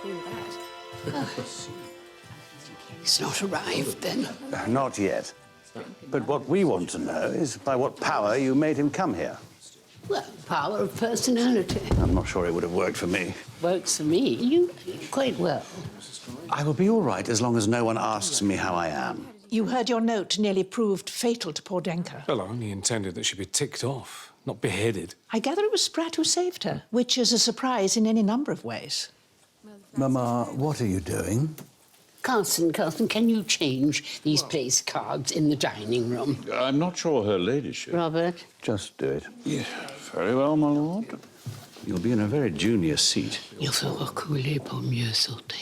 hear that. He's not arrived, then? Not yet. But what we want to know is by what power you made him come here. Well, power of personality. I'm not sure it would have worked for me. Works for me. You quite well. I will be all right as long as no one asks me how I am. You heard your note nearly proved fatal to poor Denker. Well, I only intended that she be ticked off, not beheaded. I gather it was Spratt who saved her, which is a surprise in any number of ways. Mama, what are you doing? Carson, can you change these place cards in the dining room? I'm not sure her ladyship. Robert? Just do it. Yeah, very well, my lord. You'll be in a very junior seat. Il faut reculer pour mieux sauter.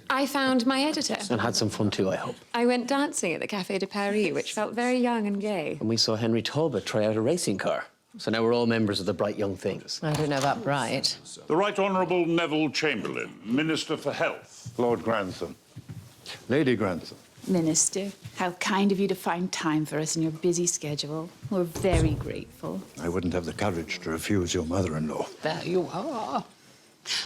I found my editor. And had some fun too, I hope. I went dancing at the Café de Paris, which felt very young and gay. And we saw Henry Talbot try out a racing car. So now we're all members of the Bright Young Things. I don't know about bright. The Right Honourable Neville Chamberlain, Minister for Health. Lord Grantham. Lady Grantham. Minister, how kind of you to find time for us in your busy schedule. We're very grateful. I wouldn't have the courage to refuse your mother-in-law. There you are.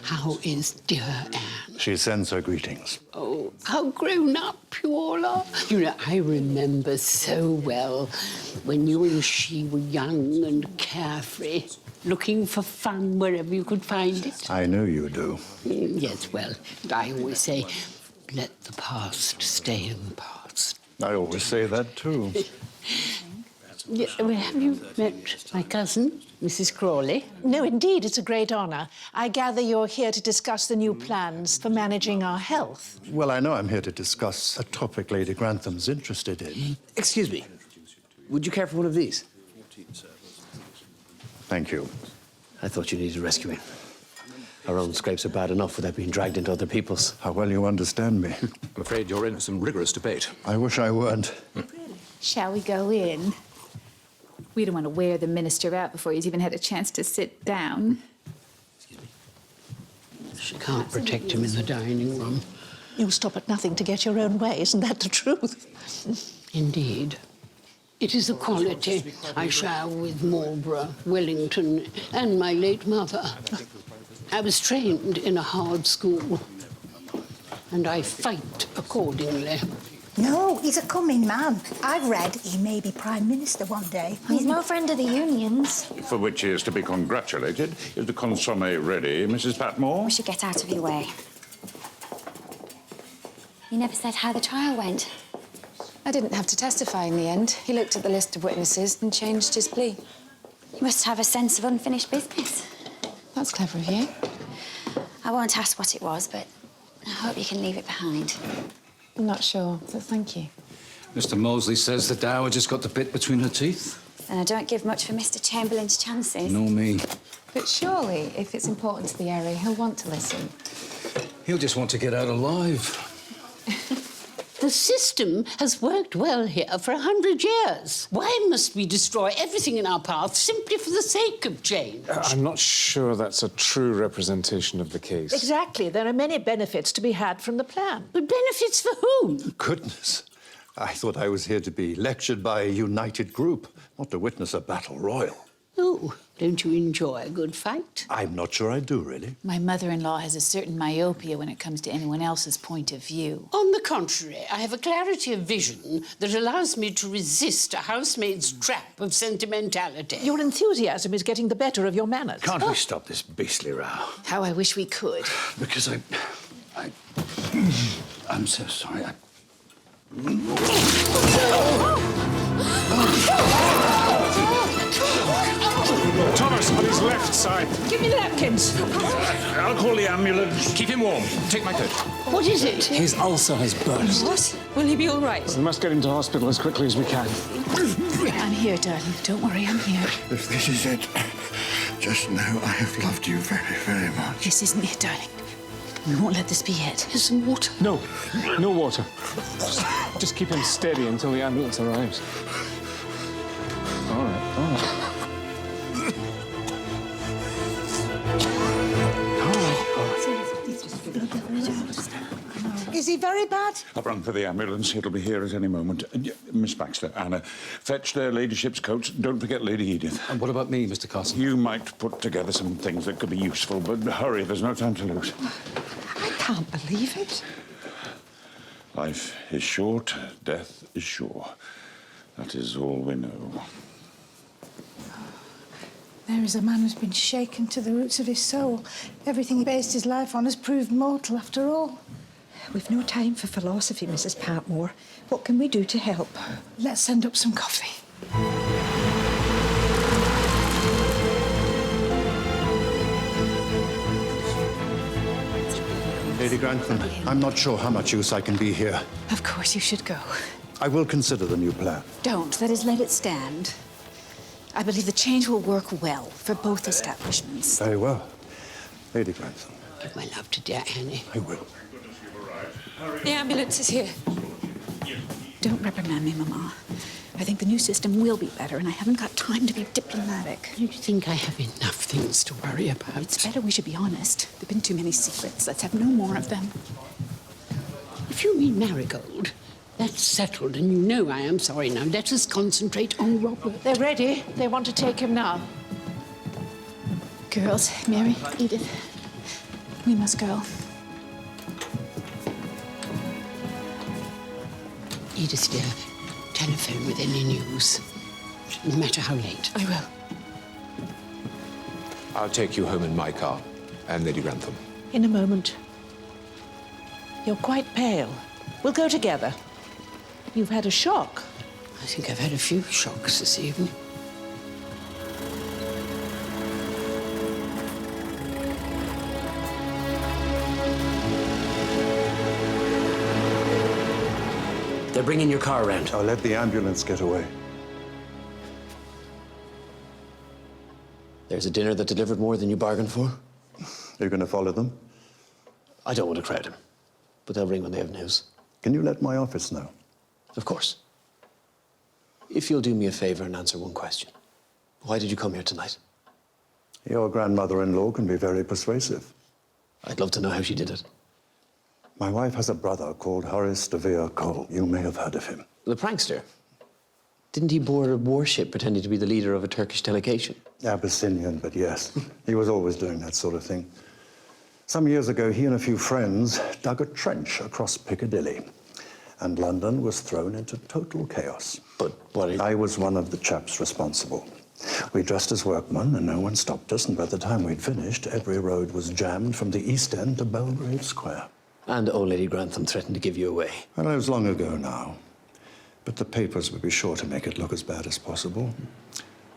How is dear Anne? She sends her greetings. Oh, how grown up you all are. You know, I remember so well when you and she were young and carefree, looking for fun wherever you could find it. I know you do. Yes, well, I always say, let the past stay in the past. I always say that, too. Yeah, well, have you met my cousin, Mrs. Crawley? No, indeed, it's a great honour. I gather you're here to discuss the new plans for managing our health. Well, I know I'm here to discuss a topic Lady Grantham's interested in. Excuse me. Would you care for one of these? Thank you. I thought you needed rescuing. Our own scrapes are bad enough without being dragged into other people's. How well you understand me. I'm afraid you're in for some rigorous debate. I wish I weren't. Shall we go in? We don't want to wear the minister out before he's even had a chance to sit down. She can't protect him in the dining room. You stop at nothing to get your own way, isn't that the truth? Indeed. It is a quality I share with Marlborough, Wellington, and my late mother. I was trained in a hard school, and I fight accordingly. No, he's a coming man. I've read he may be Prime Minister one day. He's no friend of the unions. For which he is to be congratulated. Is the consommé ready, Mrs. Patmore? We should get out of your way. You never said how the trial went. I didn't have to testify in the end. He looked at the list of witnesses and changed his plea. You must have a sense of unfinished business. That's clever of you. I won't ask what it was, but I hope you can leave it behind. I'm not sure, but thank you. Mr. Molesley says the Dower just got the bit between her teeth. And I don't give much for Mr. Chamberlain's chances. Nor me. But surely, if it's important to the area, he'll want to listen. He'll just want to get out alive. The system has worked well here for 100 years. Why must we destroy everything in our path simply for the sake of change? I'm not sure that's a true representation of the case. Exactly. There are many benefits to be had from the plan. But benefits for whom? Goodness. I thought I was here to be lectured by a united group, not to witness a battle royal. Oh, don't you enjoy a good fight? I'm not sure I do, really. My mother-in-law has a certain myopia when it comes to anyone else's point of view. On the contrary, I have a clarity of vision that allows me to resist a housemaid's trap of sentimentality. Your enthusiasm is getting the better of your manners. Can't we stop this beastly row? How I wish we could. Because I'm so sorry. Thomas, on his left side. Give me the napkins. I'll call the ambulance. Keep him warm. Take my coat. What is it? His ulcer has burst. What? Will he be all right? We must get him to hospital as quickly as we can. I'm here, darling. Don't worry, I'm here. If this is it, just know I have loved you very, very much. This isn't it, darling. We won't let this be it. Here's some water. No, no water. Just keep him steady until the ambulance arrives. All right, all right. Is he very bad? I've rung for the ambulance. It'll be here at any moment. Miss Baxter, Anna, fetch their ladyship's coats. Don't forget Lady Edith. And what about me, Mr. Carson? You might put together some things that could be useful, but hurry, there's no time to lose. I can't believe it. Life is short, death is sure. That is all we know. There is a man who's been shaken to the roots of his soul. Everything he based his life on has proved mortal after all. We've no time for philosophy, Mrs. Patmore. What can we do to help? Let's send up some coffee. Lady Grantham, I'm not sure how much use I can be here. Of course you should go. I will consider the new plan. Don't. That is, let it stand. I believe the change will work well for both establishments. Very well. Lady Grantham. Give my love to dear Annie. I will. The ambulance is here. Don't reprimand me, Mama. I think the new system will be better, and I haven't got time to be diplomatic. You think I have enough things to worry about? It's better we should be honest. There've been too many secrets. Let's have no more of them. If you mean Marigold, that's settled, and you know I am sorry now. Let us concentrate on Robert. They're ready. They want to take him now. Girls, Mary, Edith, we must go. Edith, dear, telephone with any news, no matter how late. I will. I'll take you home in my car, and Lady Grantham. In a moment. You're quite pale. We'll go together. You've had a shock. I think I've had a few shocks this evening. They're bringing your car around. I'll let the ambulance get away. There's a dinner that delivered more than you bargained for. You're going to follow them? I don't want to crowd them, but they'll ring when they have news. Can you let my office know? Of course. If you'll do me a favor and answer one question. Why did you come here tonight? Your grandmother-in-law can be very persuasive. I'd love to know how she did it. My wife has a brother called Horace de Vere Cole. You may have heard of him. The prankster? Didn't he board a warship pretending to be the leader of a Turkish delegation? Abyssinian, but yes. He was always doing that sort of thing. Some years ago, he and a few friends dug a trench across Piccadilly, and London was thrown into total chaos. But what... I was one of the chaps responsible. We dressed as workmen, and no one stopped us, and by the time we'd finished, every road was jammed from the East End to Belgrave Square. And old Lady Grantham threatened to give you away. Well, it was long ago now. But the papers would be sure to make it look as bad as possible.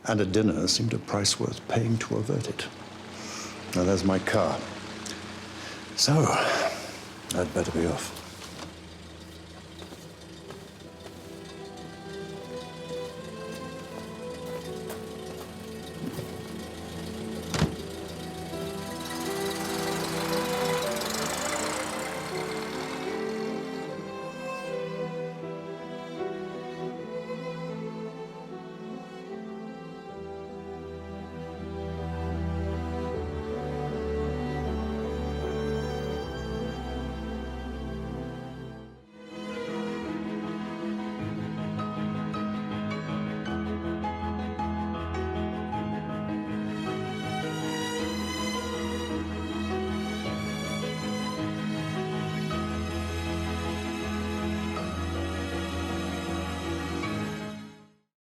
And a dinner seemed a price worth paying to avert it. Now, there's my car. So, I'd better be off.